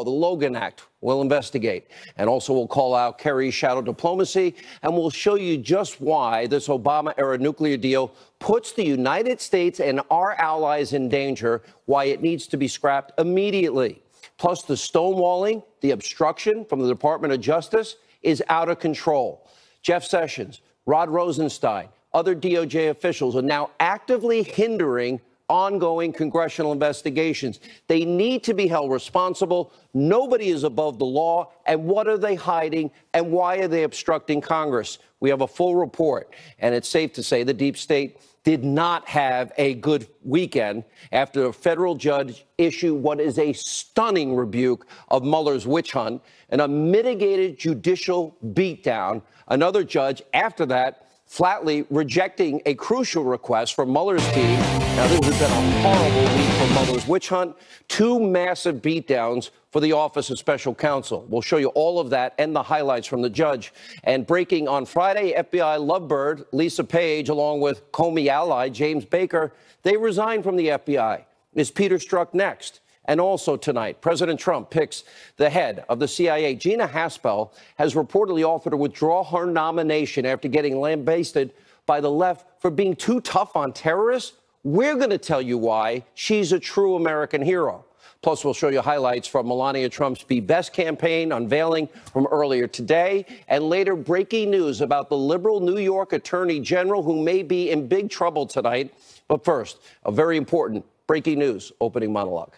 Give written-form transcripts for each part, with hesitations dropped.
The Logan Act will investigate, and also we'll call out Kerry's shadow diplomacy, and we'll show you just why this Obama-era nuclear deal puts the United States and our allies in danger, why it needs to be scrapped immediately. Plus, the stonewalling, the obstruction from the Department of Justice is out of control. Jeff Sessions, Rod Rosenstein, other DOJ officials are now actively hindering ongoing congressional investigations. They need to be held responsible. Nobody is above the law. And what are they hiding? And why are they obstructing Congress? We have a full report. And it's safe to say the deep state did not have a good weekend after a federal judge issued what is a stunning rebuke of Mueller's witch hunt and a mitigated judicial beatdown. Another judge after that flatly rejecting a crucial request from Mueller's team. Now, this has been a horrible week for Mueller's witch hunt. Two massive beatdowns for the Office of Special Counsel. We'll show you all of that and the highlights from the judge. And breaking on Friday, FBI lovebird Lisa Page, along with Comey ally James Baker, they resigned from the FBI. Is Peter Strzok next? And also tonight, President Trump picks the head of the CIA. Gina Haspel has reportedly offered to withdraw her nomination after getting lambasted by the left for being too tough on terrorists. We're going to tell you why she's a true American hero. Plus, we'll show you highlights from Melania Trump's Be Best campaign unveiling from earlier today, and later breaking news about the liberal New York Attorney General who may be in big trouble tonight. But first, a very important breaking news opening monologue.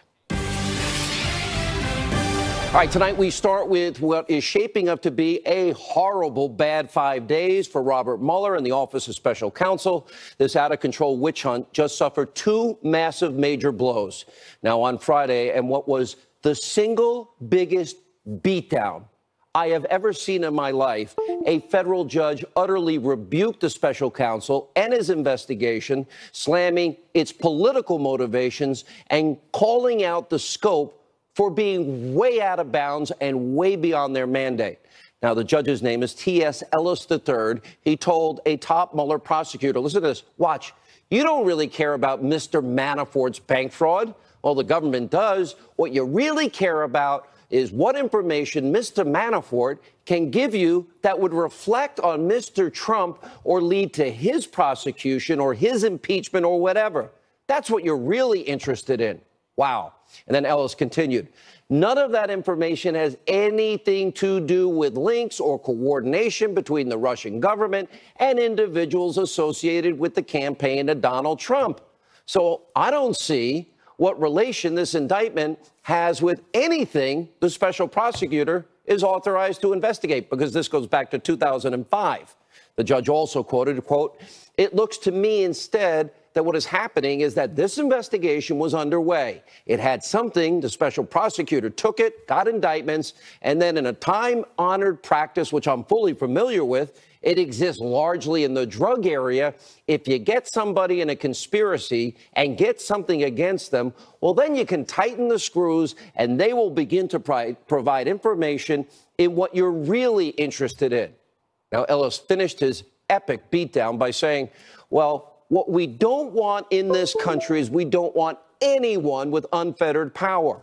All right, tonight we start with what is shaping up to be a horrible bad 5 days for Robert Mueller and the Office of Special Counsel. This out-of-control witch hunt just suffered two massive major blows. Now, on Friday, and what was the single biggest beatdown I have ever seen in my life, a federal judge utterly rebuked the special counsel and his investigation, slamming its political motivations and calling out the scope for being way out of bounds and way beyond their mandate. Now, the judge's name is T.S. Ellis III. He told a top Mueller prosecutor, listen to this, watch, you don't really care about Mr. Manafort's bank fraud. Well, the government does. What you really care about is what information Mr. Manafort can give you that would reflect on Mr. Trump or lead to his prosecution or his impeachment or whatever. That's what you're really interested in. Wow. And then Ellis continued, none of that information has anything to do with links or coordination between the Russian government and individuals associated with the campaign of Donald Trump. So I don't see what relation this indictment has with anything the special prosecutor is authorized to investigate, because this goes back to 2005. The judge also quoted, quote, it looks to me instead that what is happening is that this investigation was underway. It had something, the special prosecutor took it, got indictments, and then in a time-honored practice, which I'm fully familiar with, it exists largely in the drug area. If you get somebody in a conspiracy and get something against them, well, then you can tighten the screws and they will begin to provide information in what you're really interested in. Now, Ellis finished his epic beatdown by saying, well, what we don't want in this country is we don't want anyone with unfettered power.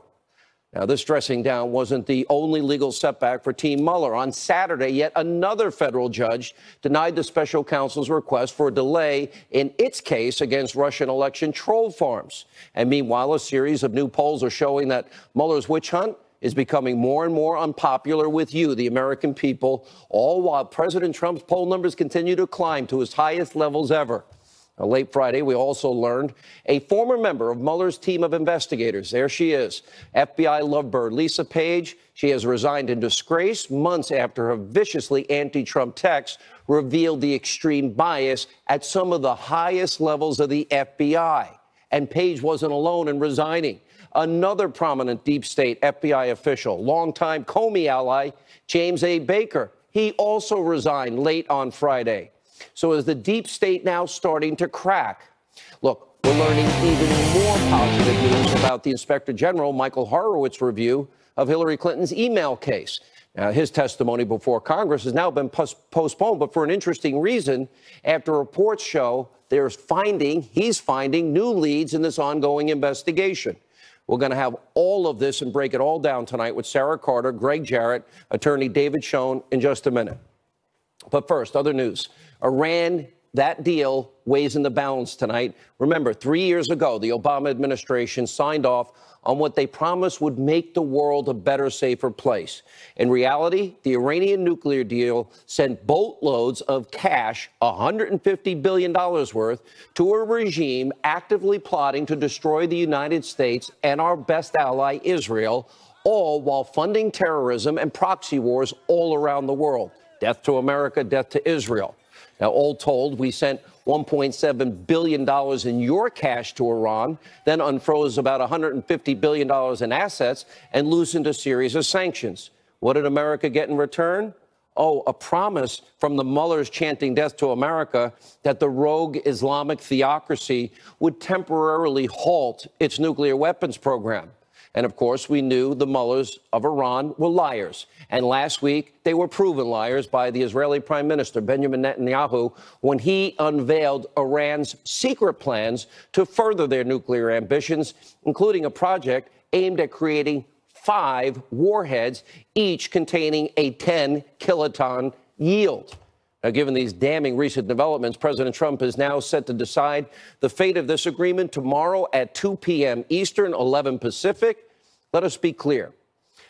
Now, this dressing down wasn't the only legal setback for Team Mueller. On Saturday, yet another federal judge denied the special counsel's request for a delay in its case against Russian election troll farms. And meanwhile, a series of new polls are showing that Mueller's witch hunt is becoming more and more unpopular with you, the American people, all while President Trump's poll numbers continue to climb to his highest levels ever. Now, late Friday, we also learned a former member of Mueller's team of investigators, there she is, FBI lovebird Lisa Page. She has resigned in disgrace months after her viciously anti-Trump texts revealed the extreme bias at some of the highest levels of the FBI. And Page wasn't alone in resigning. Another prominent deep state FBI official, longtime Comey ally, James A. Baker, he also resigned late on Friday. So is the deep state now starting to crack? Look, we're learning even more positive news about the Inspector General Michael Horowitz's review of Hillary Clinton's email case. Now, his testimony before Congress has now been postponed, but for an interesting reason. After reports show he's finding new leads in this ongoing investigation. We're going to have all of this and break it all down tonight with Sarah Carter, Greg Jarrett, attorney David Schoen in just a minute. But first, other news. Iran, that deal weighs in the balance tonight. Remember, 3 years ago, the Obama administration signed off on what they promised would make the world a better, safer place. In reality, the Iranian nuclear deal sent boatloads of cash, $150 billion worth, to a regime actively plotting to destroy the United States and our best ally, Israel, all while funding terrorism and proxy wars all around the world. Death to America, death to Israel. Now, all told, we sent $1.7 billion in your cash to Iran, then unfroze about $150 billion in assets and loosened a series of sanctions. What did America get in return? Oh, a promise from the Muellers chanting death to America that the rogue Islamic theocracy would temporarily halt its nuclear weapons program. And of course, we knew the Muellers of Iran were liars. And last week, they were proven liars by the Israeli Prime Minister, Benjamin Netanyahu, when he unveiled Iran's secret plans to further their nuclear ambitions, including a project aimed at creating 5 warheads, each containing a 10-kiloton yield. Now, given these damning recent developments, President Trump is now set to decide the fate of this agreement tomorrow at 2 p.m. Eastern, 11 Pacific. Let us be clear.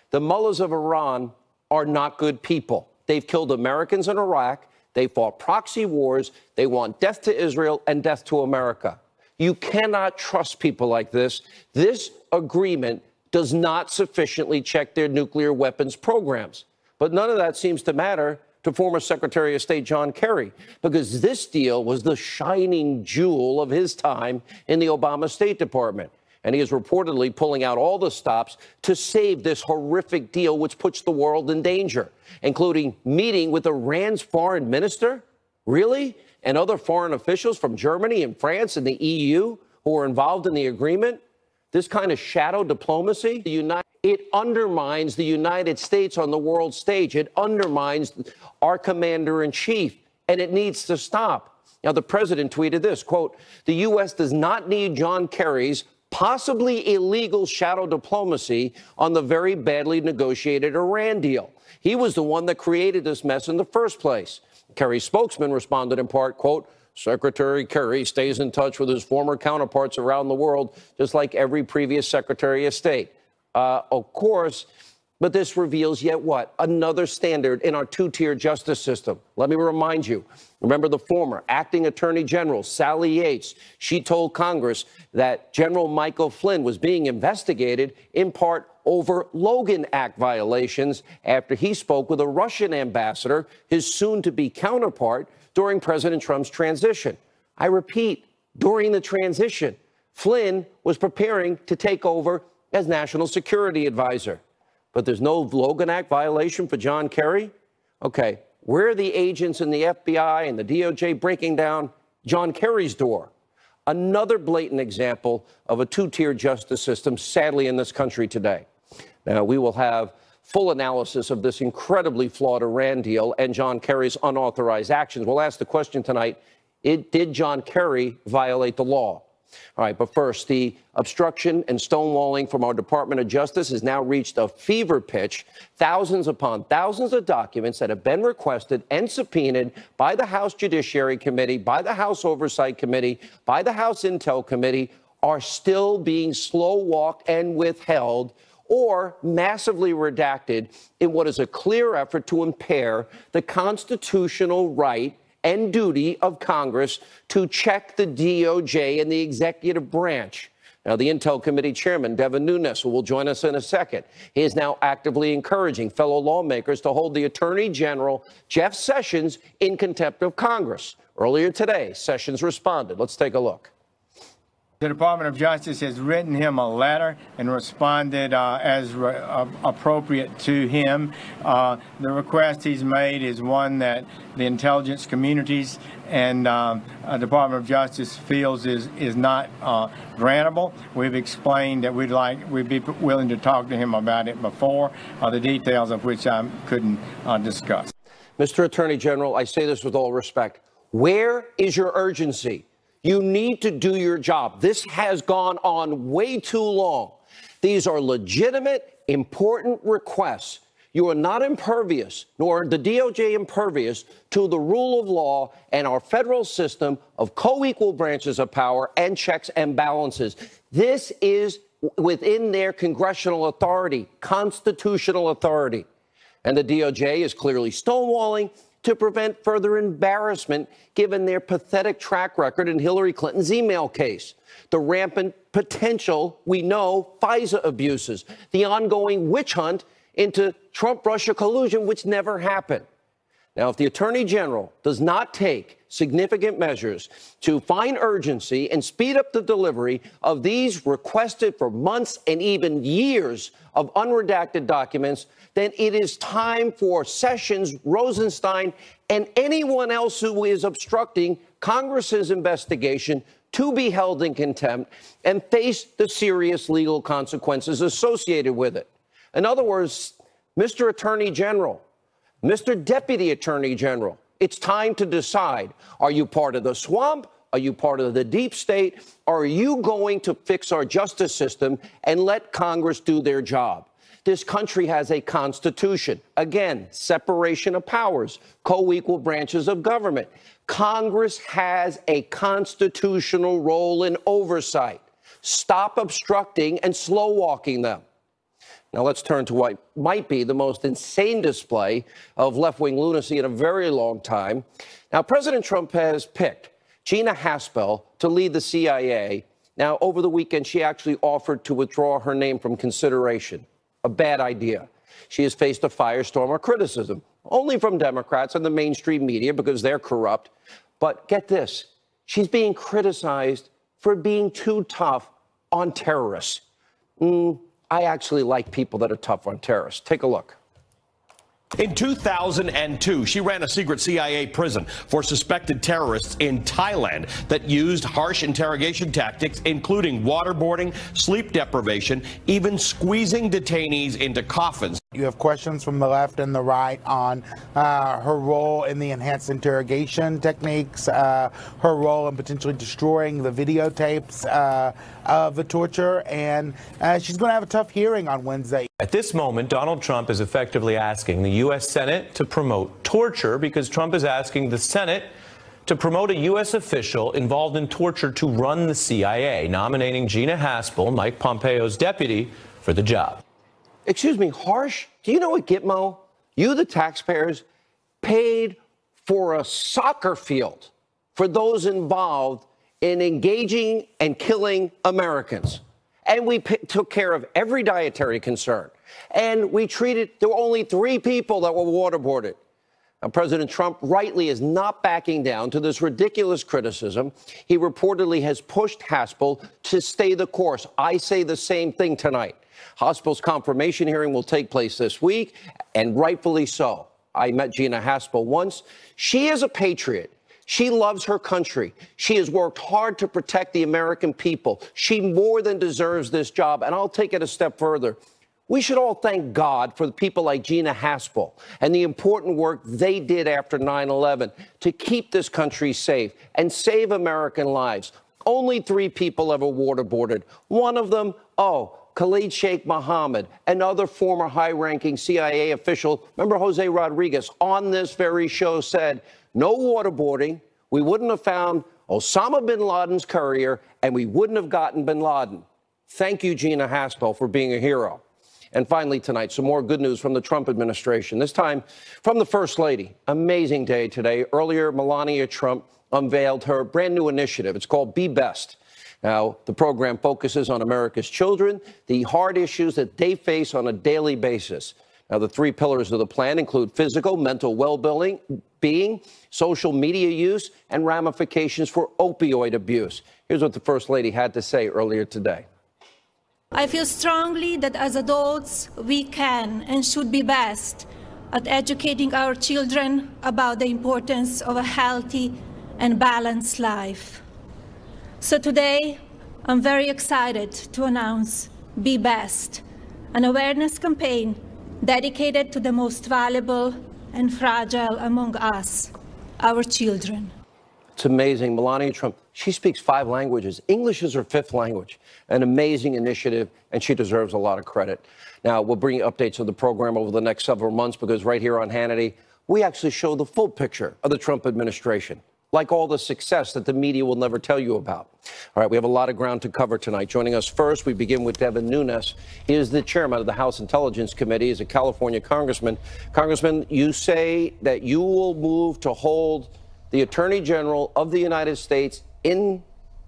The mullahs of Iran are not good people. They've killed Americans in Iraq. They fought proxy wars. They want death to Israel and death to America. You cannot trust people like this. This agreement does not sufficiently check their nuclear weapons programs. But none of that seems to matter to former Secretary of State John Kerry, because this deal was the shining jewel of his time in the Obama State Department. And he is reportedly pulling out all the stops to save this horrific deal, which puts the world in danger, including meeting with Iran's foreign minister, really, and other foreign officials from Germany and France and the EU who are involved in the agreement. This kind of shadow diplomacy, it undermines the United States on the world stage. It undermines our commander-in-chief, and it needs to stop. Now, the president tweeted this, quote, "The U.S. does not need John Kerry's possibly illegal shadow diplomacy on the very badly negotiated Iran deal. He was the one that created this mess in the first place." Kerry's spokesman responded in part, quote, "Secretary Kerry stays in touch with his former counterparts around the world, just like every previous Secretary of State." Of course, but this reveals yet what? Another standard in our two-tier justice system. Let me remind you, remember the former acting Attorney General, Sally Yates. She told Congress that General Michael Flynn was being investigated in part over Logan Act violations after he spoke with a Russian ambassador, his soon-to-be counterpart, during President Trump's transition. I repeat, during the transition, Flynn was preparing to take over as National Security Advisor. But there's no Logan Act violation for John Kerry? Okay, where are the agents in the FBI and the DOJ breaking down John Kerry's door? Another blatant example of a two-tier justice system, sadly, in this country today. Now, we will have full analysis of this incredibly flawed Iran deal and John Kerry's unauthorized actions. We'll ask the question tonight, did John Kerry violate the law? All right, but first, the obstruction and stonewalling from our Department of Justice has now reached a fever pitch. Thousands upon thousands of documents that have been requested and subpoenaed by the House Judiciary Committee, by the House Oversight Committee, by the House Intel Committee are still being slow-walked and withheld or massively redacted in what is a clear effort to impair the constitutional right and duty of Congress to check the DOJ and the executive branch. Now, the Intel Committee Chairman, Devin Nunes, who will join us in a second, he is now actively encouraging fellow lawmakers to hold the Attorney General, Jeff Sessions, in contempt of Congress. Earlier today, Sessions responded. Let's take a look. The Department of Justice has written him a letter and responded as appropriate to him. The request he's made is one that the intelligence communities and Department of Justice feels is not grantable. We've explained that we'd be willing to talk to him about it before, the details of which I couldn't discuss. Mr. Attorney General, I say this with all respect. Where is your urgency? You need to do your job. This has gone on way too long. These are legitimate, important requests. You are not impervious, nor the DOJ impervious, to the rule of law and our federal system of co-equal branches of power and checks and balances. This is within their congressional authority, constitutional authority. And the DOJ is clearly stonewalling to prevent further embarrassment given their pathetic track record in Hillary Clinton's email case, the rampant potential, we know, FISA abuses, the ongoing witch hunt into Trump-Russia collusion, which never happened. Now, if the Attorney General does not take significant measures to find urgency and speed up the delivery of these requested for months and even years of unredacted documents, then it is time for Sessions, Rosenstein, and anyone else who is obstructing Congress's investigation to be held in contempt and face the serious legal consequences associated with it. In other words, Mr. Attorney General, Mr. Deputy Attorney General, it's time to decide. Are you part of the swamp? Are you part of the deep state? Or are you going to fix our justice system and let Congress do their job? This country has a constitution. Again, separation of powers, co-equal branches of government. Congress has a constitutional role in oversight. Stop obstructing and slow walking them. Now let's turn to what might be the most insane display of left-wing lunacy in a very long time. Now, President Trump has picked Gina Haspel to lead the CIA. Now, over the weekend, she actually offered to withdraw her name from consideration. A bad idea. She has faced a firestorm of criticism, only from Democrats and the mainstream media because they're corrupt. But get this, she's being criticized for being too tough on terrorists. I actually like people that are tough on terrorists. Take a look. In 2002, she ran a secret CIA prison for suspected terrorists in Thailand that used harsh interrogation tactics, including waterboarding, sleep deprivation, even squeezing detainees into coffins. You have questions from the left and the right on her role in the enhanced interrogation techniques, her role in potentially destroying the videotapes of the torture, and she's going to have a tough hearing on Wednesday. At this moment, Donald Trump is effectively asking the U.S. Senate to promote torture because Trump is asking the Senate to promote a U.S. official involved in torture to run the CIA, nominating Gina Haspel, Mike Pompeo's deputy, for the job. Excuse me, harsh? Do you know what, Gitmo? You, the taxpayers, paid for a soccer field for those involved in engaging and killing Americans. And we took care of every dietary concern. And we treated, there were only 3 people that were waterboarded. Now, President Trump rightly is not backing down to this ridiculous criticism. He reportedly has pushed Haspel to stay the course. I say the same thing tonight. Haspel's confirmation hearing will take place this week, and rightfully so. I met Gina Haspel once. She is a patriot. She loves her country. She has worked hard to protect the American people. She more than deserves this job. And I'll take it a step further. We should all thank God for the people like Gina Haspel and the important work they did after 9/11 to keep this country safe and save American lives. Only 3 people ever waterboarded. One of them, Khalid Sheikh Mohammed, another former high-ranking CIA official, remember Jose Rodriguez, on this very show said, no waterboarding, we wouldn't have found Osama bin Laden's courier, and we wouldn't have gotten bin Laden. Thank you, Gina Haspel, for being a hero. And finally tonight, some more good news from the Trump administration, this time from the First Lady. Amazing day today. Earlier, Melania Trump unveiled her brand new initiative. It's called Be Best. Now, the program focuses on America's children, the hard issues that they face on a daily basis. Now, the 3 pillars of the plan include physical, mental well-being, social media use, and ramifications for opioid abuse. Here's what the First Lady had to say earlier today. I feel strongly that as adults, we can and should be best at educating our children about the importance of a healthy and balanced life. So today, I'm very excited to announce Be Best, an awareness campaign dedicated to the most valuable and fragile among us, our children. It's amazing. Melania Trump, she speaks 5 languages. English is her 5th language. An amazing initiative, and she deserves a lot of credit. Now, we'll bring you updates of the program over the next several months because right here on Hannity, we actually show the full picture of the Trump administration, like all the success that the media will never tell you about. All right, we have a lot of ground to cover tonight. Joining us first, we begin with Devin Nunes. He is the chairman of the House Intelligence Committee. He's a California congressman. Congressman, you say that you will move to hold the Attorney General of the United States in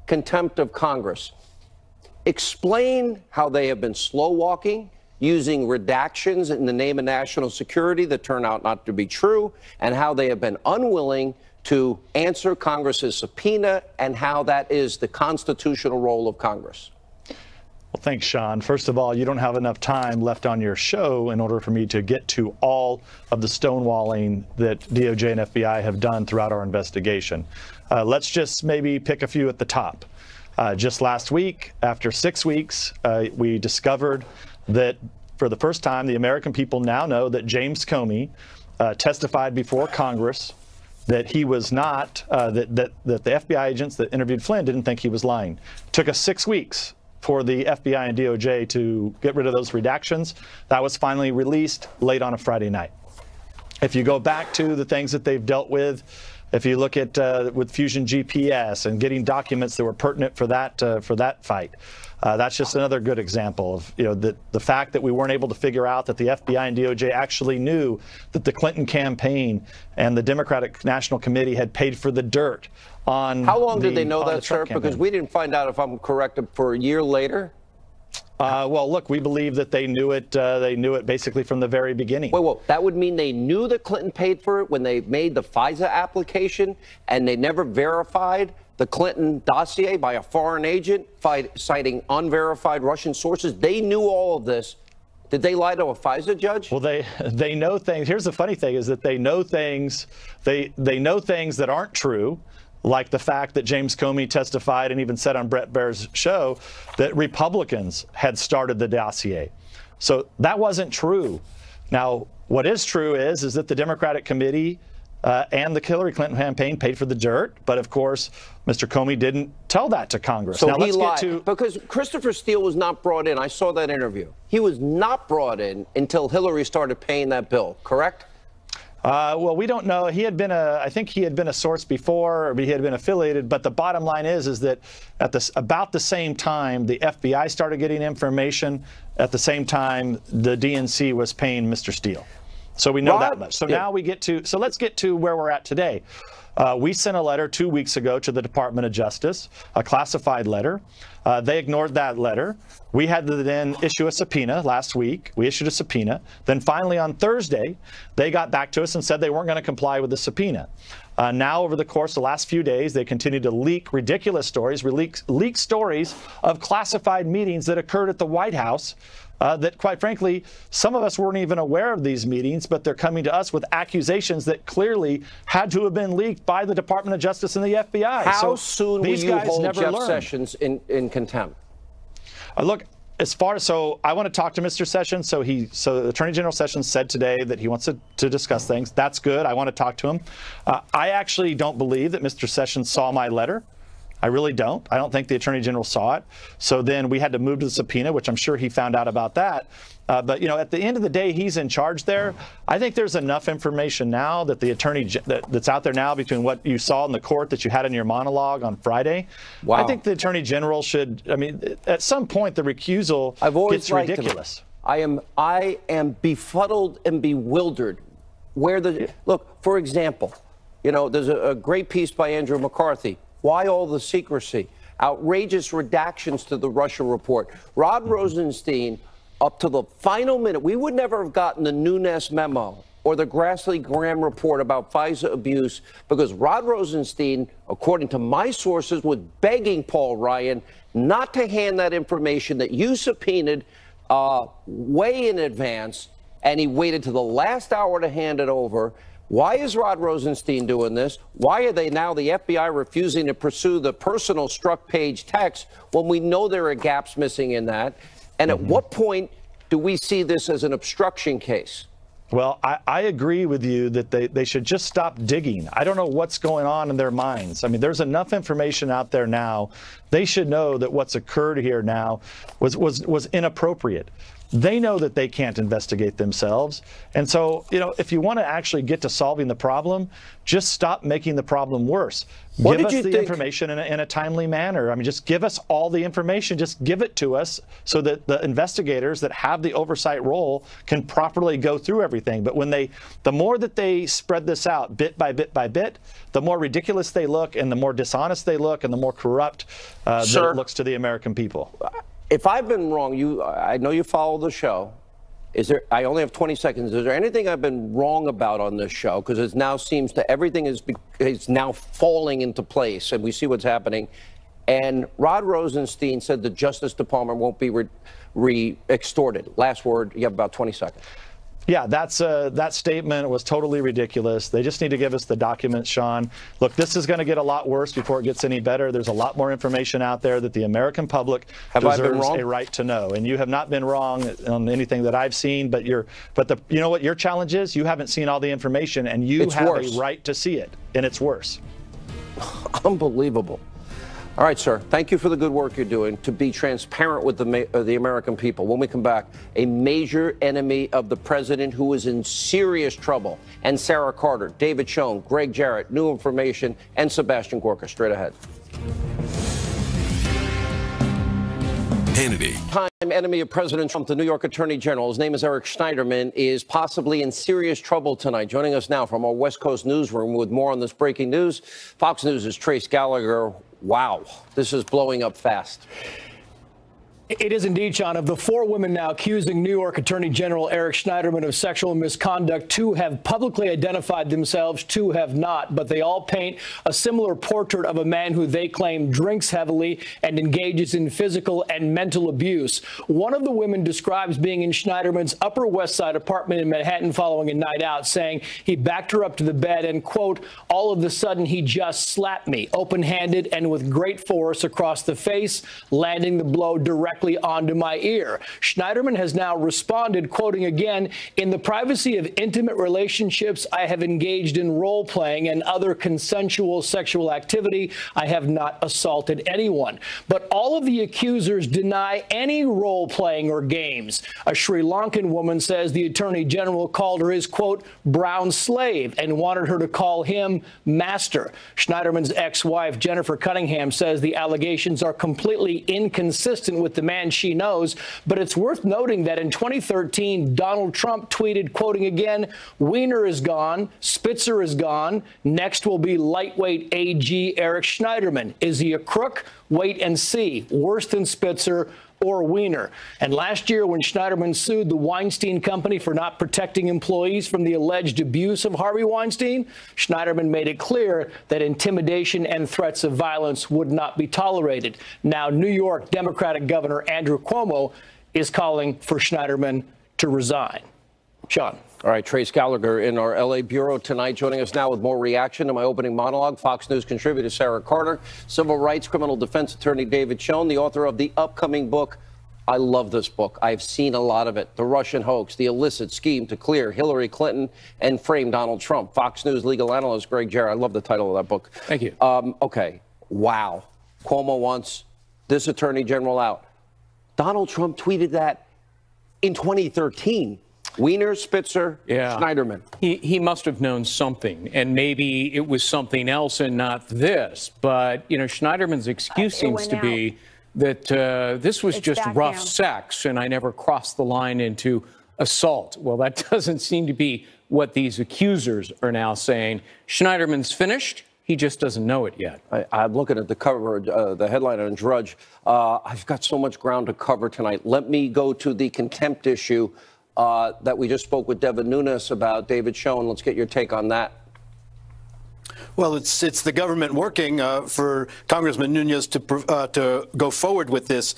contempt of Congress. Explain how they have been slow walking, using redactions in the name of national security that turn out not to be true, and how they have been unwilling to answer Congress's subpoena, and how that is the constitutional role of Congress. Well, thanks, Sean. First of all, you don't have enough time left on your show in order for me to get to all of the stonewalling that DOJ and FBI have done throughout our investigation. Let's just maybe pick a few at the top. Just last week, after 6 weeks, we discovered that for the first time, the American people now know that James Comey testified before Congress that he was not, that the FBI agents that interviewed Flynn didn't think he was lying. It took us 6 weeks for the FBI and DOJ to get rid of those redactions. That was finally released late on a Friday night. If you go back to the things that they've dealt with, if you look at with Fusion GPS and getting documents that were pertinent for that fight, that's just another good example of the fact that we weren't able to figure out that the FBI and DOJ actually knew that the Clinton campaign and the Democratic National Committee had paid for the dirt on. How long did they know that, sir? Because we didn't find out, if I'm correct, for a year later. Well, look, we believe that they knew it. They knew it basically from the very beginning. Wait, that would mean they knew that Clinton paid for it when they made the FISA application, and they never verified the Clinton dossier by a foreign agent citing unverified Russian sources. They knew all of this. Did they lie to a FISA judge? Well, they know things. Here's the funny thing: is that they know things. They know things that aren't true. Like the fact that James Comey testified and even said on Brett Baer's show that Republicans had started the dossier. So that wasn't true. Now, what is true is that the Democratic committee and the Hillary Clinton campaign paid for the dirt. But of course, Mr. Comey didn't tell that to Congress. So now, he lied. Because Christopher Steele was not brought in. I saw that interview. He was not brought in until Hillary started paying that bill, correct? Well, we don't know. He had been I think he had been a source before, or he had been affiliated. But the bottom line is that at about the same time, the FBI started getting information. At the same time, the DNC was paying Mr. Steele. So we know that much. So now we get to, so let's get to where we're at today. We sent a letter 2 weeks ago to the Department of Justice, a classified letter. They ignored that letter. We had to then issue a subpoena last week. We issued a subpoena. Then finally on Thursday, they got back to us and said they weren't going to comply with the subpoena. Now, over the course of the last few days, they continue to leak ridiculous stories, leak stories of classified meetings that occurred at the White House. That, quite frankly, some of us weren't even aware of these meetings, but they're coming to us with accusations that clearly had to have been leaked by the Department of Justice and the FBI. How soon will you hold Jeff Sessions in contempt? Look, as far as, so I want to talk to Mr. Sessions. So Attorney General Sessions said today that he wants to discuss things. That's good. I want to talk to him. I actually don't believe that Mr. Sessions saw my letter. I really don't. I don't think the Attorney General saw it. So then we had to move to the subpoena, which I'm sure he found out about that. But, at the end of the day, he's in charge there. I think there's enough information now that the attorney that's out there now between what you saw in the court that you had in your monologue on Friday. Wow. I think the Attorney General should, at some point, the recusal gets ridiculous. I am befuddled and bewildered. Look, for example, there's a great piece by Andrew McCarthy. Why all the secrecy? Outrageous redactions to the Russia report. Rod Rosenstein, up to the final minute, we would never have gotten the Nunes memo or the Grassley-Graham report about FISA abuse because Rod Rosenstein, according to my sources, was begging Paul Ryan not to hand that information that you subpoenaed way in advance, and he waited to the last hour to hand it over. Why is Rod Rosenstein doing this? Why are they now, the FBI, refusing to pursue the personal struck page text when we know there are gaps missing in that? And at what point do we see this as an obstruction case? Well, I agree with you that they should just stop digging. I don't know what's going on in their minds. I mean, there's enough information out there now. They should know that what's occurred here now was inappropriate. They know that they can't investigate themselves. And so, you know, if you want to actually get to solving the problem, just stop making the problem worse. Give us the information in a timely manner. I mean, just give us all the information. Just give it to us so that the investigators that have the oversight role can properly go through everything. But when the more that they spread this out bit by bit by bit, the more ridiculous they look and the more dishonest they look and the more corrupt that it looks to the American people. If I've been wrong, I know you follow the show. I only have 20 seconds. Is there anything I've been wrong about on this show? Because it now seems that everything is now falling into place, and we see what's happening. And Rod Rosenstein said the Justice Department won't be extorted. Last word. You have about 20 seconds. Yeah, that statement was totally ridiculous. They just need to give us the documents, Sean. Look, this is going to get a lot worse before it gets any better. There's a lot more information out there that the American public deserves a right to know. And you have not been wrong on anything that I've seen. But you know what your challenge is? You haven't seen all the information, and you have a right to see it, and it's worse. Unbelievable. All right, sir. Thank you for the good work you're doing to be transparent with the American people. When we come back, a major enemy of the president who is in serious trouble, and Sarah Carter, David Schoen, Greg Jarrett, new information, and Sebastian Gorka. Straight ahead. Hannity. Time enemy of President Trump, the New York Attorney General, his name is Eric Schneiderman, is possibly in serious trouble tonight. Joining us now from our West Coast newsroom with more on this breaking news, Fox News' Trace Gallagher. Wow, this is blowing up fast. It is indeed, Sean. Of the 4 women now accusing New York Attorney General Eric Schneiderman of sexual misconduct, 2 have publicly identified themselves, 2 have not. But they all paint a similar portrait of a man who they claim drinks heavily and engages in physical and mental abuse. One of the women describes being in Schneiderman's Upper West Side apartment in Manhattan following a night out, saying he backed her up to the bed and, quote, all of a sudden he just slapped me, open-handed and with great force across the face, landing the blow directly onto my ear. Schneiderman has now responded, quoting again, in the privacy of intimate relationships, I have engaged in role-playing and other consensual sexual activity. I have not assaulted anyone. But all of the accusers deny any role-playing or games. A Sri Lankan woman says the Attorney General called her his, quote, brown slave and wanted her to call him master. Schneiderman's ex-wife, Jennifer Cunningham, says the allegations are completely inconsistent with the man she knows. But it's worth noting that in 2013, Donald Trump tweeted, quoting again, Weiner is gone, Spitzer is gone, next will be lightweight AG Eric Schneiderman. Is he a crook? Wait and see. Worse than Spitzer or Weiner. And last year, when Schneiderman sued the Weinstein Company for not protecting employees from the alleged abuse of Harvey Weinstein, Schneiderman made it clear that intimidation and threats of violence would not be tolerated. Now, New York Democratic Governor Andrew Cuomo is calling for Schneiderman to resign. Sean. All right, Trace Gallagher in our L.A. bureau tonight, joining us now with more reaction to my opening monologue. Fox News contributor Sarah Carter, civil rights criminal defense attorney David Schoen, the author of the upcoming book. I love this book. I've seen a lot of it. The Russian hoax, the illicit scheme to clear Hillary Clinton and frame Donald Trump. Fox News legal analyst Greg Jarrett. I love the title of that book. Thank you. Okay. Wow. Cuomo wants this attorney general out. Donald Trump tweeted that in 2013. Weiner, Spitzer, Schneiderman. He must have known something, and maybe it was something else and not this. But, you know, Schneiderman's excuse seems to be that this was just rough sex, and I never crossed the line into assault. Well, that doesn't seem to be what these accusers are now saying. Schneiderman's finished. He just doesn't know it yet. I'm looking at the cover, the headline on Drudge. I've got so much ground to cover tonight. Let me go to the contempt issue that we just spoke with Devin Nunes about. David Schoen, let's get your take on that. Well, it's the government working for Congressman Nunes to go forward with this.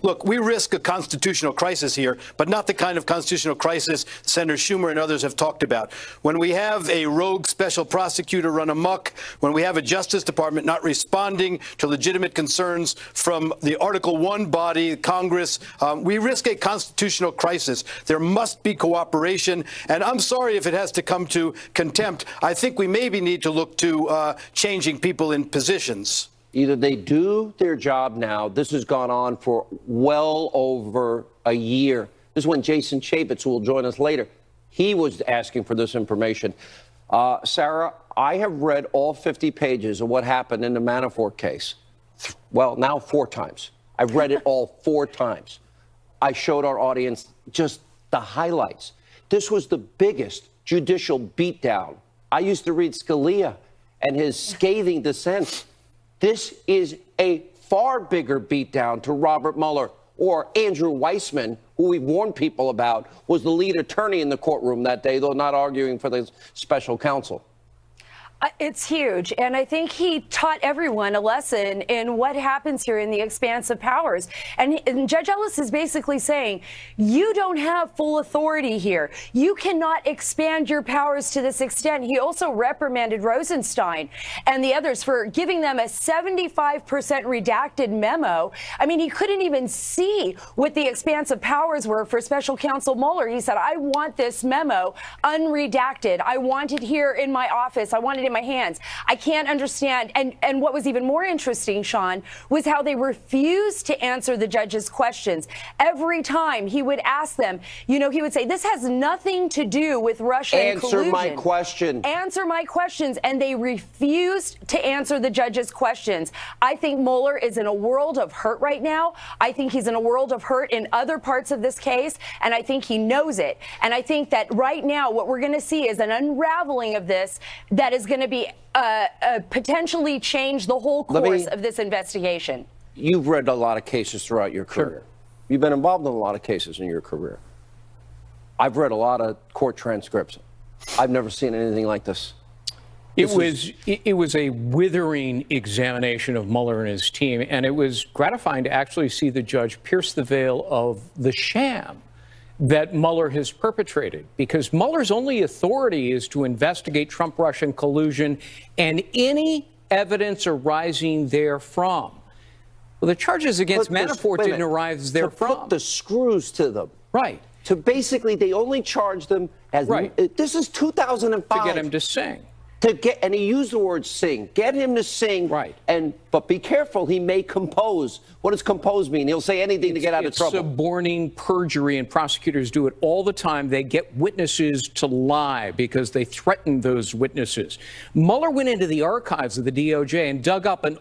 Look, we risk a constitutional crisis here, but not the kind of constitutional crisis Senator Schumer and others have talked about. When we have a rogue special prosecutor run amok, when we have a Justice Department not responding to legitimate concerns from the Article 1 body, Congress, we risk a constitutional crisis. There must be cooperation, and I'm sorry if it has to come to contempt. I think we maybe need to look to changing people in positions. Either they do their job now. This has gone on for well over a year. This is when Jason Chaffetz, who will join us later, he was asking for this information. Sarah, I have read all 50 pages of what happened in the Manafort case. Well, now 4 times. I've read it all 4 times. I showed our audience just the highlights. This was the biggest judicial beatdown. I used to read Scalia and his scathing dissent. This is a far bigger beatdown to Robert Mueller or Andrew Weissman, who we warned people about, was the lead attorney in the courtroom that day, though not arguing for the special counsel. It's huge. And I think he taught everyone a lesson in what happens here in the expanse of powers. And Judge Ellis is basically saying, you don't have full authority here. You cannot expand your powers to this extent. He also reprimanded Rosenstein and the others for giving them a 75% redacted memo. I mean, he couldn't even see what the expanse of powers were for Special Counsel Mueller. He said, I want this memo unredacted. I want it here in my office. I want it in my hands. I can't understand. And what was even more interesting, Sean, was how they refused to answer the judge's questions. Every time he would ask them, you know, he would say, this has nothing to do with Russia and collusion. Answer my question. Answer my questions. And they refused to answer the judge's questions. I think Mueller is in a world of hurt right now. I think he's in a world of hurt in other parts of this case. And I think he knows it. And I think that right now what we're going to see is an unraveling of this that is going to be potentially change the whole course of this investigation. You've read a lot of cases throughout your career. Sure. You've been involved in a lot of cases in your career. I've read a lot of court transcripts. I've never seen anything like this. It was a withering examination of Mueller and his team, and it was gratifying to actually see the judge pierce the veil of the sham that Mueller has perpetrated, because Mueller's only authority is to investigate Trump-Russian collusion and any evidence arising therefrom. Well, the charges against Manafort didn't arise therefrom. To put the screws to them. Right. To basically, they only charge them as... Right. This is 2005. To get him to sing. And he used the word sing. Get him to sing. Right. But be careful, he may compose. What does compose mean? He'll say anything to get out of trouble. It's suborning perjury, and prosecutors do it all the time. They get witnesses to lie because they threaten those witnesses. Mueller went into the archives of the DOJ and dug up an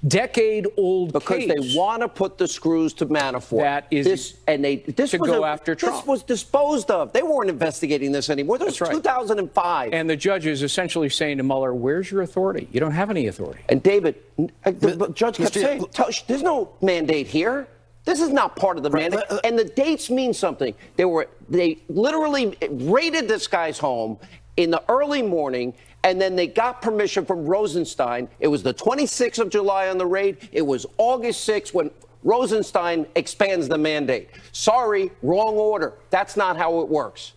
decade-old case. Because they want to put the screws to Manafort. That is to go after Trump. This was disposed of. They weren't investigating this anymore. This was 2005. And the judge is essentially saying to Mueller, where's your authority? You don't have any authority. And David, the judge kept saying, there's no mandate here. This is not part of the mandate. And the dates mean something. They literally raided this guy's home in the early morning, and then they got permission from Rosenstein. It was the 26th of July on the raid. It was August 6th when Rosenstein expands the mandate. Sorry, wrong order. That's not how it works.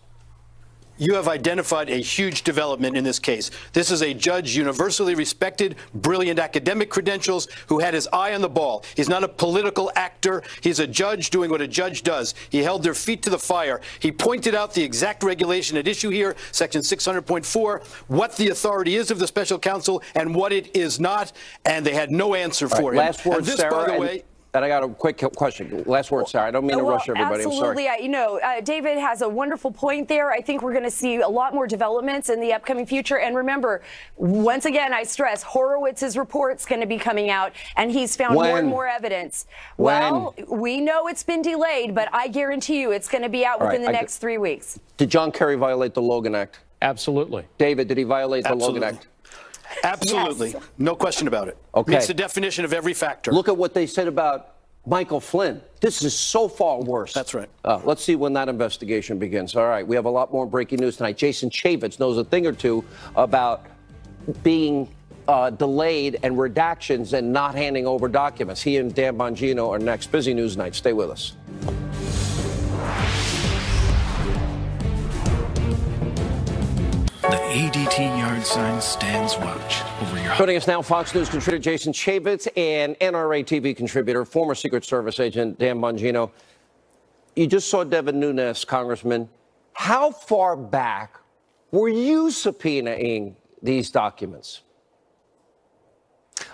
You have identified a huge development in this case. This is a judge universally respected, brilliant academic credentials, who had his eye on the ball. He's not a political actor. He's a judge doing what a judge does. He held their feet to the fire. He pointed out the exact regulation at issue here, Section 600.4, what the authority is of the special counsel and what it is not, and they had no answer for him. Last word, Sarah. By the way, and I got a quick question. Last word, Sarah. I don't mean to rush everybody. Absolutely. I'm sorry. David has a wonderful point there. I think we're going to see a lot more developments in the upcoming future. And remember, once again, I stress, Horowitz's report's going to be coming out, and he's found more and more evidence. Well, we know it's been delayed, but I guarantee you it's going to be out within the next 3 weeks. Did John Kerry violate the Logan Act? Absolutely. David, did he violate the Logan Act? Absolutely. Yes. No question about it. Okay. Meets the definition of every factor. Look at what they said about Michael Flynn. This is so far worse. That's right. Let's see when that investigation begins. All right. We have a lot more breaking news tonight. Jason Chaffetz knows a thing or two about being delayed and redactions and not handing over documents. He and Dan Bongino are next. Busy news night. Stay with us. The ADT yard sign stands watch over your. Joining us now, Fox News contributor Jason Chaffetz and NRA TV contributor, former Secret Service agent Dan Bongino. You just saw Devin Nunes, Congressman. How far back were you subpoenaing these documents?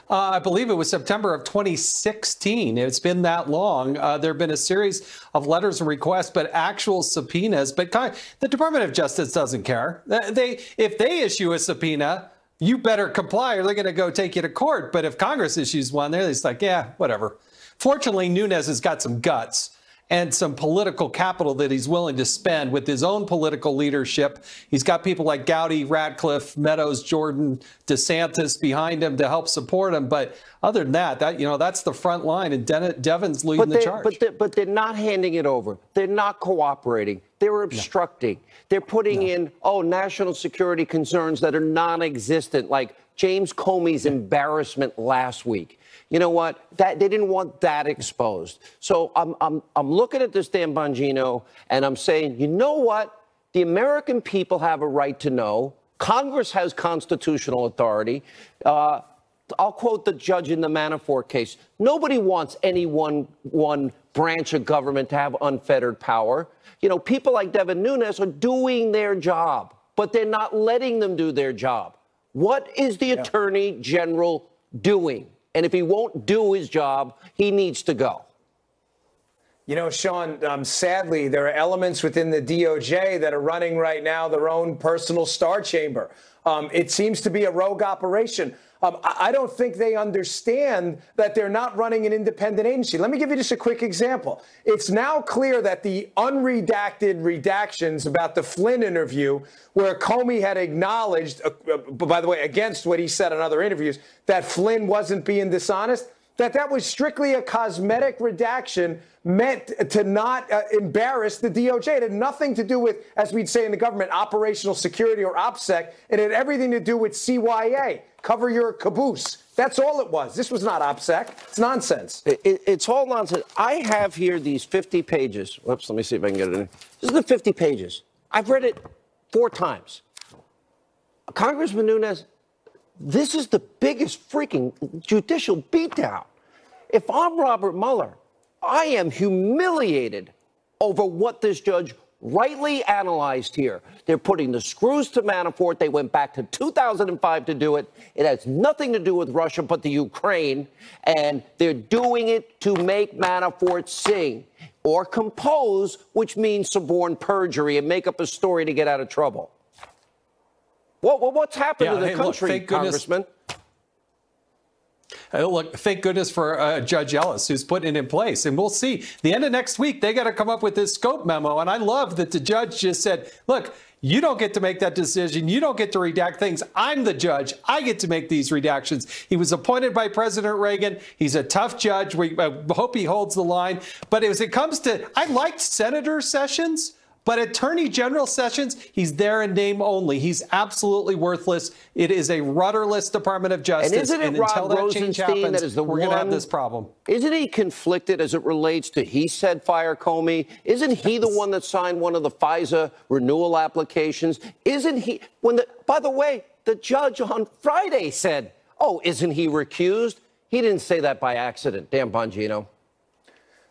I believe it was September of 2016. It's been that long. There have been a series of letters and requests, but actual subpoenas. But the Department of Justice doesn't care. If they issue a subpoena, you better comply or they're going to go take you to court. But if Congress issues one, they're just like, yeah, whatever. Fortunately, Nunes has got some guts and some political capital that he's willing to spend with his own political leadership. He's got people like Gowdy, Ratcliffe, Meadows, Jordan, DeSantis behind him to help support him. But other than that, that's the front line, and Devin's leading the charge. But they're not handing it over. They're not cooperating. They're obstructing. No. They're putting in, national security concerns that are non-existent, like James Comey's embarrassment last week. You know what? They didn't want that exposed. So I'm looking at this, Dan Bongino, and I'm saying, you know what? The American people have a right to know. Congress has constitutional authority. I'll quote the judge in the Manafort case. Nobody wants any one branch of government to have unfettered power. You know, people like Devin Nunes are doing their job, but they're not letting them do their job. What is the Attorney General doing? And if he won't do his job, he needs to go. You know, Sean, sadly, there are elements within the DOJ that are running right now their own personal star chamber. It seems to be a rogue operation. I don't think they understand that they're not running an independent agency. Let me give you just a quick example. It's now clear that the unredacted redactions about the Flynn interview, where Comey had acknowledged, by the way, against what he said in other interviews, that Flynn wasn't being dishonest, that was strictly a cosmetic redaction meant to not embarrass the DOJ. It had nothing to do with, as we'd say in the government, operational security or OPSEC. It had everything to do with CYA. Cover your caboose. That's all it was. This was not OPSEC. It's nonsense. It's all nonsense. I have here these 50 pages. Whoops, let me see if I can get it in. This is the 50 pages. I've read it 4 times. Congressman Nunes, this is the biggest freaking judicial beatdown. If I'm Robert Mueller, I am humiliated over what this judge rightly analyzed here. They're putting the screws to Manafort. They went back to 2005 to do it. It has nothing to do with Russia but the Ukraine. And they're doing it to make Manafort sing or compose, which means suborn perjury and make up a story to get out of trouble. What's happened to the country, Congressman? Look, thank goodness for Judge Ellis, who's putting it in place. And we'll see. The end of next week, they got to come up with this scope memo. And I love that the judge just said, look, you don't get to make that decision. You don't get to redact things. I'm the judge. I get to make these redactions. He was appointed by President Reagan. He's a tough judge. We hope he holds the line. But as it comes to, I liked Senator Sessions. But Attorney General Sessions, he's there in name only. He's absolutely worthless. It is a rudderless Department of Justice. And isn't it until Rod that change Rosenstein happens, that is the we're going to have this problem. Isn't he conflicted as it relates to he said fire Comey? Isn't he the one that signed one of the FISA renewal applications? Isn't he, by the way, the judge on Friday said, oh, isn't he recused? He didn't say that by accident. Dan Bongino.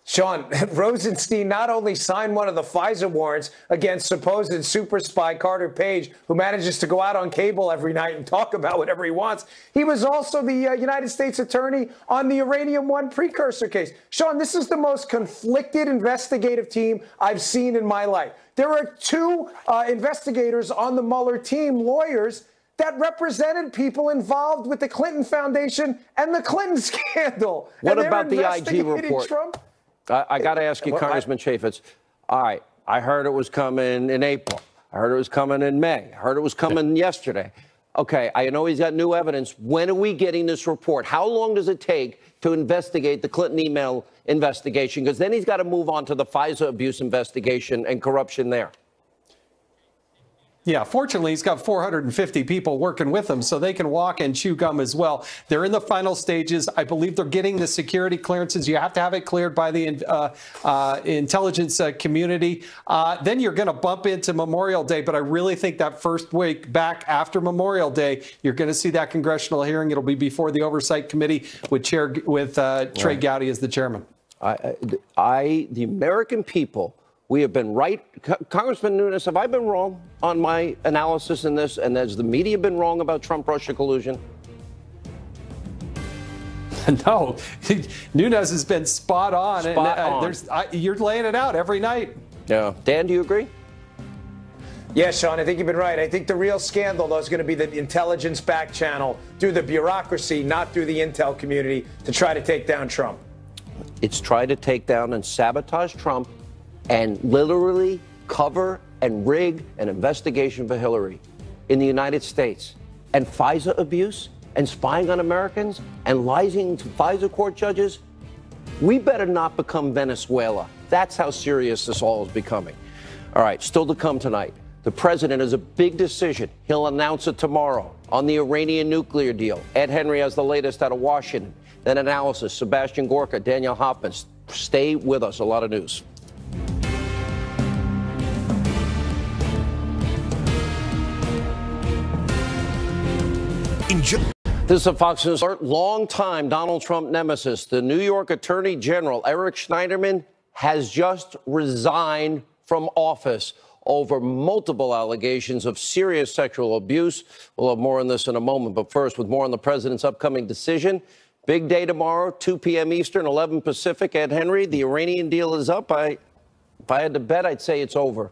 Sean, Rosenstein not only signed one of the FISA warrants against supposed super spy Carter Page, who manages to go out on cable every night and talk about whatever he wants, he was also the United States attorney on the Uranium One precursor case. Sean, this is the most conflicted investigative team I've seen in my life. There are 2 investigators on the Mueller team, lawyers, that represented people involved with the Clinton Foundation and the Clinton scandal. What about the IG report? Trump? I got to ask you, Congressman Chaffetz. All right, I heard it was coming in April. I heard it was coming in May. I heard it was coming yesterday. Okay, I know he's got new evidence. When are we getting this report? How long does it take to investigate the Clinton email investigation? Because then he's got to move on to the FISA abuse investigation and corruption there. Yeah, fortunately, he's got 450 people working with him, so they can walk and chew gum as well. They're in the final stages. I believe they're getting the security clearances. You have to have it cleared by the intelligence community. Then you're going to bump into Memorial Day, but I really think that first week back after Memorial Day, you're going to see that congressional hearing. It'll be before the Oversight Committee with Trey Gowdy as the chairman. The American people, we have been right. Congressman Nunes, have I been wrong on my analysis in this? And has the media been wrong about Trump-Russia collusion? No, Nunes has been spot on. Spot on. You're laying it out every night. Yeah. Dan, do you agree? Yeah, Sean, I think you've been right. I think the real scandal, though, is going to be the intelligence back channel through the bureaucracy, not through the intel community, to try to take down Trump. It's try to take down and sabotage Trump and literally cover and rig an investigation for Hillary in the United States. And FISA abuse and spying on Americans and lying to FISA court judges. We better not become Venezuela. That's how serious this all is becoming. All right, still to come tonight. The president has a big decision. He'll announce it tomorrow on the Iranian nuclear deal. Ed Henry has the latest out of Washington. Then analysis, Sebastian Gorka, Daniel Hoffman. Stay with us, a lot of news. This is a Fox News alert. Longtime Donald Trump nemesis, the New York Attorney General Eric Schneiderman, has just resigned from office over multiple allegations of serious sexual abuse. We'll have more on this in a moment. But first, with more on the president's upcoming decision. Big day tomorrow, 2 p.m. Eastern, 11 Pacific. Ed Henry, the Iranian deal is up. If I had to bet, I'd say it's over.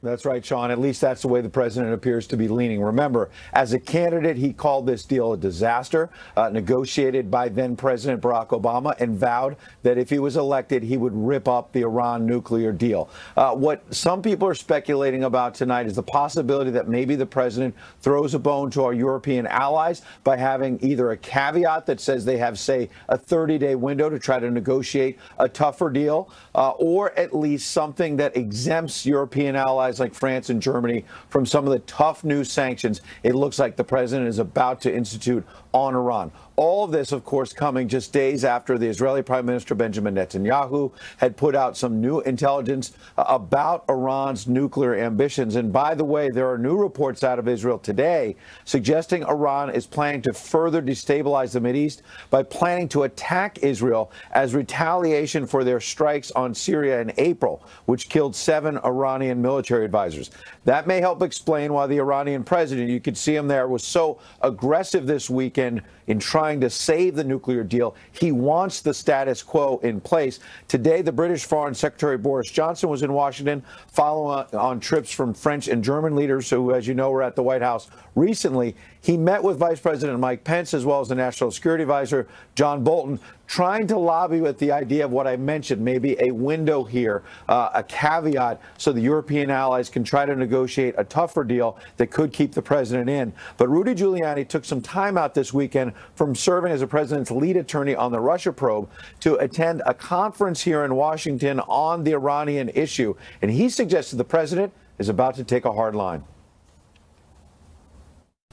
That's right, Sean. At least that's the way the president appears to be leaning. Remember, as a candidate, he called this deal a disaster, negotiated by then-President Barack Obama, and vowed that if he was elected, he would rip up the Iran nuclear deal. What some people are speculating about tonight is the possibility that maybe the president throws a bone to our European allies by having either a caveat that says they have, say, a 30-day window to try to negotiate a tougher deal, or at least something that exempts European allies like France and Germany from some of the tough new sanctions it looks like the president is about to institute on Iran. All of this, of course, coming just days after the Israeli Prime Minister Benjamin Netanyahu had put out some new intelligence about Iran's nuclear ambitions. And by the way, there are new reports out of Israel today suggesting Iran is planning to further destabilize the Mideast by planning to attack Israel as retaliation for their strikes on Syria in April, which killed 7 Iranian military advisors. That may help explain why the Iranian president, you could see him there, was so aggressive this weekend in trying to save the nuclear deal. He wants the status quo in place. Today, the British Foreign Secretary Boris Johnson was in Washington following on trips from French and German leaders who, as you know, were at the White House recently. He met with Vice President Mike Pence as well as the National Security Advisor John Bolton, trying to lobby with the idea of what I mentioned, maybe a window here, a caveat, so the European allies can try to negotiate a tougher deal that could keep the president in. But Rudy Giuliani took some time out this weekend from serving as the president's lead attorney on the Russia probe to attend a conference here in Washington on the Iranian issue. And he suggested the president is about to take a hard line.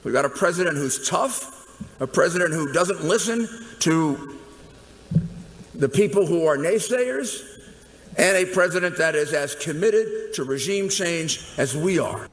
We've got a president who's tough, a president who doesn't listen to the people who are naysayers, and a president that is as committed to regime change as we are.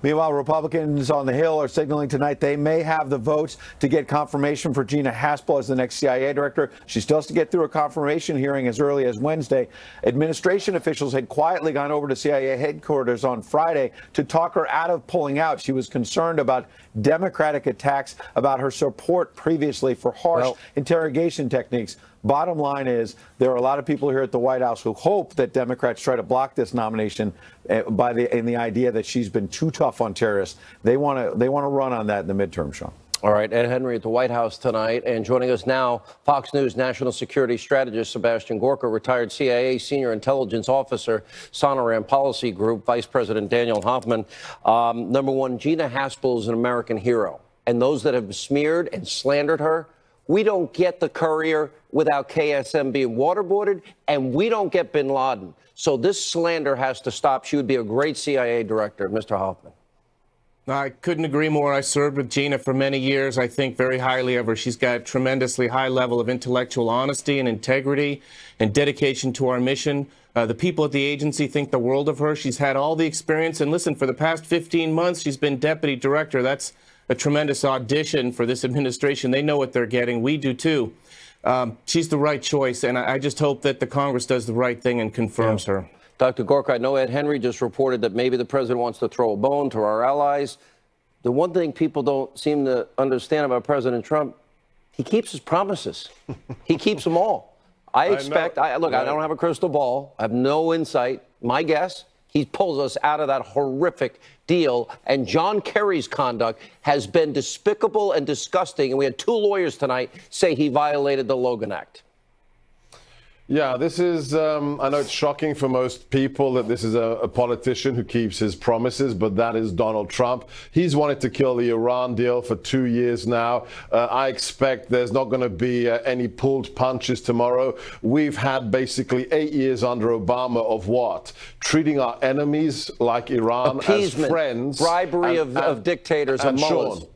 Meanwhile, Republicans on the Hill are signaling tonight they may have the votes to get confirmation for Gina Haspel as the next CIA director. She still has to get through a confirmation hearing as early as Wednesday. Administration officials had quietly gone over to CIA headquarters on Friday to talk her out of pulling out. She was concerned about Democratic attacks about her support previously for harsh interrogation techniques. Bottom line is there are a lot of people here at the White House who hope that Democrats try to block this nomination in the idea that she's been too tough on terrorists. They want to run on that in the midterm, Sean. All right, Ed Henry at the White House tonight. And joining us now, Fox News national security strategist Sebastian Gorka, retired CIA senior intelligence officer, Sonoran Policy Group, Vice President Daniel Hoffman. Number one, Gina Haspel is an American hero. And those that have smeared and slandered her, we don't get the Courier without KSM being waterboarded, and we don't get bin Laden. So this slander has to stop. She would be a great CIA director, Mr. Hoffman. I couldn't agree more. I served with Gina for many years. I think very highly of her. She's got a tremendously high level of intellectual honesty and integrity and dedication to our mission. The people at the agency think the world of her. She's had all the experience. And listen, for the past 15 months, she's been deputy director. That's a tremendous audition for this administration. They know what they're getting. We do, too. She's the right choice. And I just hope that the Congress does the right thing and confirms her. Dr. Gorka, I know Ed Henry just reported that maybe the president wants to throw a bone to our allies. The one thing people don't seem to understand about President Trump, he keeps his promises. He keeps them all. I expect, I don't have a crystal ball. I have no insight. My guess, he pulls us out of that horrific deal. And John Kerry's conduct has been despicable and disgusting. And we had 2 lawyers tonight say he violated the Logan Act. Yeah, this is, I know it's shocking for most people that this is a politician who keeps his promises, but that is Donald Trump. He's wanted to kill the Iran deal for 2 years now. I expect there's not going to be any pulled punches tomorrow. We've had basically 8 years under Obama of what? Treating our enemies like Iran as friends. Bribery of dictators and mullahs.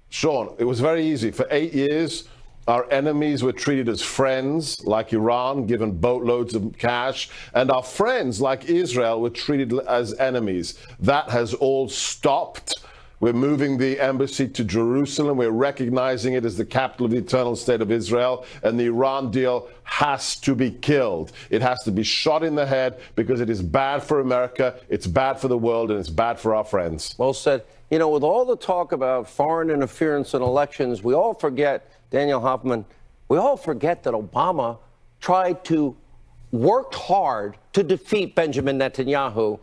Sean, it was very easy. For 8 years, our enemies were treated as friends, like Iran, given boatloads of cash, and our friends, like Israel, were treated as enemies. That has all stopped. We're moving the embassy to Jerusalem. We're recognizing it as the capital of the eternal state of Israel, and the Iran deal has to be killed. It has to be shot in the head because it is bad for America, it's bad for the world, and it's bad for our friends. Well said. You know, with all the talk about foreign interference in elections, we all forget, Daniel Hoffman, we all forget that Obama worked hard to defeat Benjamin Netanyahu